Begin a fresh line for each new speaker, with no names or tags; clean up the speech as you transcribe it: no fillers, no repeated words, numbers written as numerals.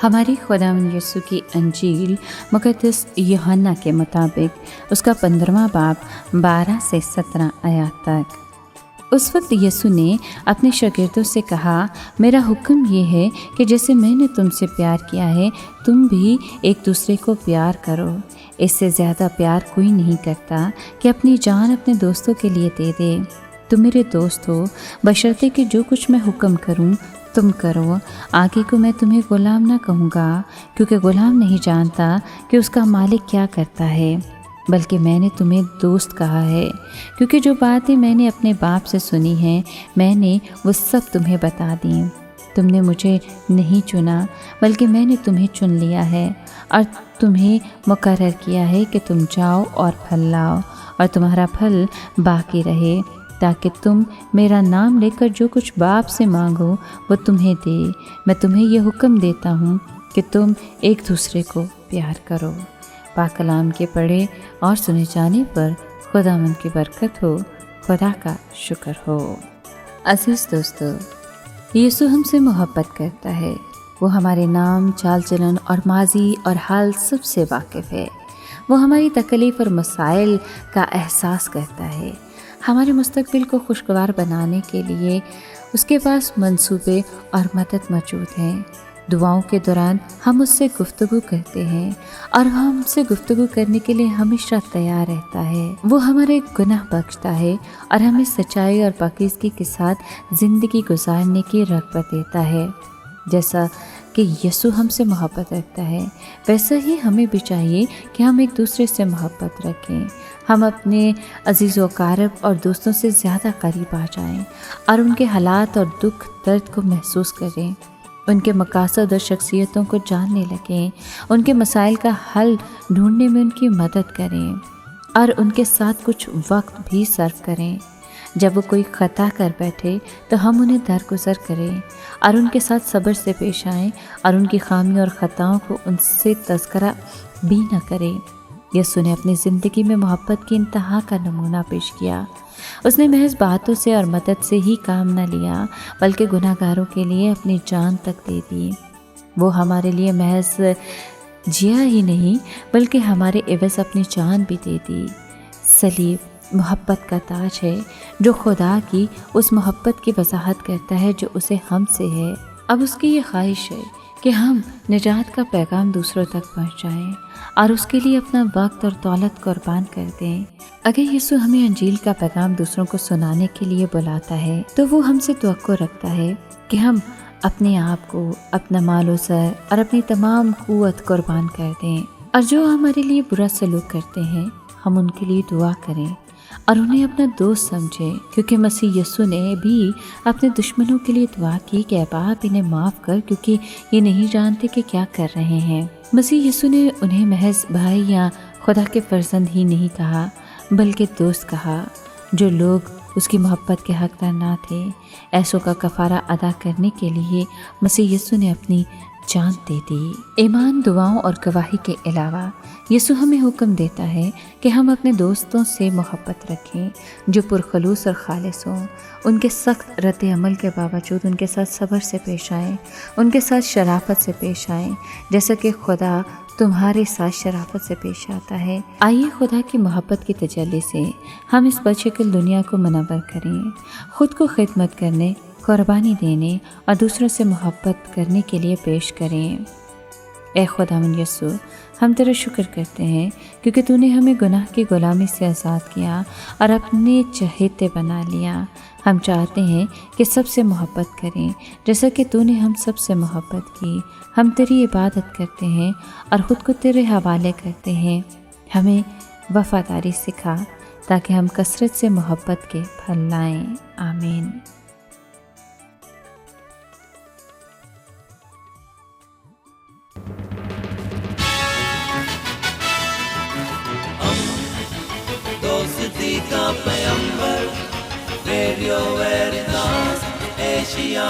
ہماری خداوند یسوع کی انجیل مقدس یوحنا کے مطابق اس کا 15واں باب 12 سے 17 آیات تک۔ اس وقت یسوع نے اپنے شاگردوں سے کہا، میرا حکم یہ ہے کہ جیسے میں نے تم سے پیار کیا ہے تم بھی ایک دوسرے کو پیار کرو۔ اس سے زیادہ پیار کوئی نہیں کرتا کہ اپنی جان اپنے دوستوں کے لیے دے دے۔ تم میرے دوست ہو بشرطے کہ جو کچھ میں حکم کروں تم کرو۔ آگے کو میں تمہیں غلام نہ کہوں گا، کیونکہ غلام نہیں جانتا کہ اس کا مالک کیا کرتا ہے، بلکہ میں نے تمہیں دوست کہا ہے، کیونکہ جو باتیں میں نے اپنے باپ سے سنی ہیں میں نے وہ سب تمہیں بتا دیں۔ تم نے مجھے نہیں چنا بلکہ میں نے تمہیں چن لیا ہے اور تمہیں مقرر کیا ہے کہ تم جاؤ اور پھل لاؤ اور تمہارا پھل باقی رہے، تاکہ تم میرا نام لے کر جو کچھ باپ سے مانگو وہ تمہیں دے۔ میں تمہیں یہ حکم دیتا ہوں کہ تم ایک دوسرے کو پیار کرو۔ پاک کلام کے پڑھے اور سنے جانے پر خداوند کی برکت ہو، خدا کا شکر ہو۔ عزیز دوستو، یسوع ہم سے محبت کرتا ہے۔ وہ ہمارے نام، چال چلن اور ماضی اور حال سب سے واقف ہے۔ وہ ہماری تکلیف اور مسائل کا احساس کرتا ہے۔ ہمارے مستقبل کو خوشگوار بنانے کے لیے اس کے پاس منصوبے اور مدد موجود ہیں۔ دعاؤں کے دوران ہم اس سے گفتگو کرتے ہیں اور وہ ہم سے گفتگو کرنے کے لیے ہمیشہ تیار رہتا ہے۔ وہ ہمارے گناہ بخشتا ہے اور ہمیں سچائی اور پاکیزگی کے ساتھ زندگی گزارنے کی رغبت دیتا ہے۔ جیسا کہ یسوع ہم سے محبت رکھتا ہے ویسا ہی ہمیں بھی چاہیے کہ ہم ایک دوسرے سے محبت رکھیں۔ ہم اپنے عزیز و اقارب اور دوستوں سے زیادہ قریب آ جائیں اور ان کے حالات اور دکھ درد کو محسوس کریں، ان کے مقاصد اور شخصیتوں کو جاننے لگیں، ان کے مسائل کا حل ڈھونڈنے میں ان کی مدد کریں اور ان کے ساتھ کچھ وقت بھی صرف کریں۔ جب وہ کوئی خطا کر بیٹھے تو ہم انہیں درگزر کریں اور ان کے ساتھ صبر سے پیش آئیں اور ان کی خامیوں اور خطاؤں کو ان سے تذکرہ بھی نہ کریں۔ یسوع نے اپنی زندگی میں محبت کی انتہا کا نمونہ پیش کیا۔ اس نے محض باتوں سے اور مدد سے ہی کام نہ لیا بلکہ گناہ گاروں کے لیے اپنی جان تک دے دی۔ وہ ہمارے لیے محض جیا ہی نہیں بلکہ ہمارے عوض اپنی جان بھی دے دی۔ صلیب محبت کا تاج ہے جو خدا کی اس محبت کی وضاحت کرتا ہے جو اسے ہم سے ہے۔ اب اس کی یہ خواہش ہے کہ ہم نجات کا پیغام دوسروں تک پہنچائیں اور اس کے لیے اپنا وقت اور دولت قربان کر دیں۔ اگر یسوع ہمیں انجیل کا پیغام دوسروں کو سنانے کے لیے بلاتا ہے تو وہ ہم سے توقع رکھتا ہے کہ ہم اپنے آپ کو، اپنا مال و زر اور اپنی تمام قوت قربان کر دیں، اور جو ہمارے لیے برا سلوک کرتے ہیں ہم ان کے لیے دعا کریں اور انہیں اپنا دوست سمجھیں، کیونکہ مسیح یسوع نے بھی اپنے دشمنوں کے لیے دعا کی کہ اے باپ انہیں معاف کر، کیونکہ یہ نہیں جانتے کہ کیا کر رہے ہیں۔ مسیح یسوع نے انہیں محض بھائی یا خدا کے فرزند ہی نہیں کہا بلکہ دوست کہا۔ جو لوگ اس کی محبت کے حقدار نہ تھے، ایسوں کا کفارہ ادا کرنے کے لیے مسیح یسوع نے اپنی جان دے دی۔ ایمان، دعاؤں اور گواہی کے علاوہ یسوع ہمیں حکم دیتا ہے کہ ہم اپنے دوستوں سے محبت رکھیں جو پرخلوص اور خالص ہوں۔ ان کے سخت رد عمل کے باوجود ان کے ساتھ صبر سے پیش آئیں، ان کے ساتھ شرافت سے پیش آئیں، جیسا کہ خدا تمہارے ساتھ شرافت سے پیش آتا ہے۔ آئیے خدا کی محبت کی تجلی سے ہم اس بدشکل دنیا کو منور کریں، خود کو خدمت کرنے، قربانی دینے اور دوسروں سے محبت کرنے کے لیے پیش کریں۔ اے خداوند یسوع، ہم تیرا شکر کرتے ہیں کیونکہ تو نے ہمیں گناہ کی غلامی سے آزاد کیا اور اپنے چہیتے بنا لیا۔ ہم چاہتے ہیں کہ سب سے محبت کریں جیسا کہ تو نے ہم سب سے محبت کی۔ ہم تیری عبادت کرتے ہیں اور خود کو تیرے حوالے کرتے ہیں۔ ہمیں وفاداری سکھا تاکہ ہم کثرت سے محبت کے پھل لائیں۔ آمین۔
دوستی کا پیمبر، ریڈیو ویریتاس ایشیا۔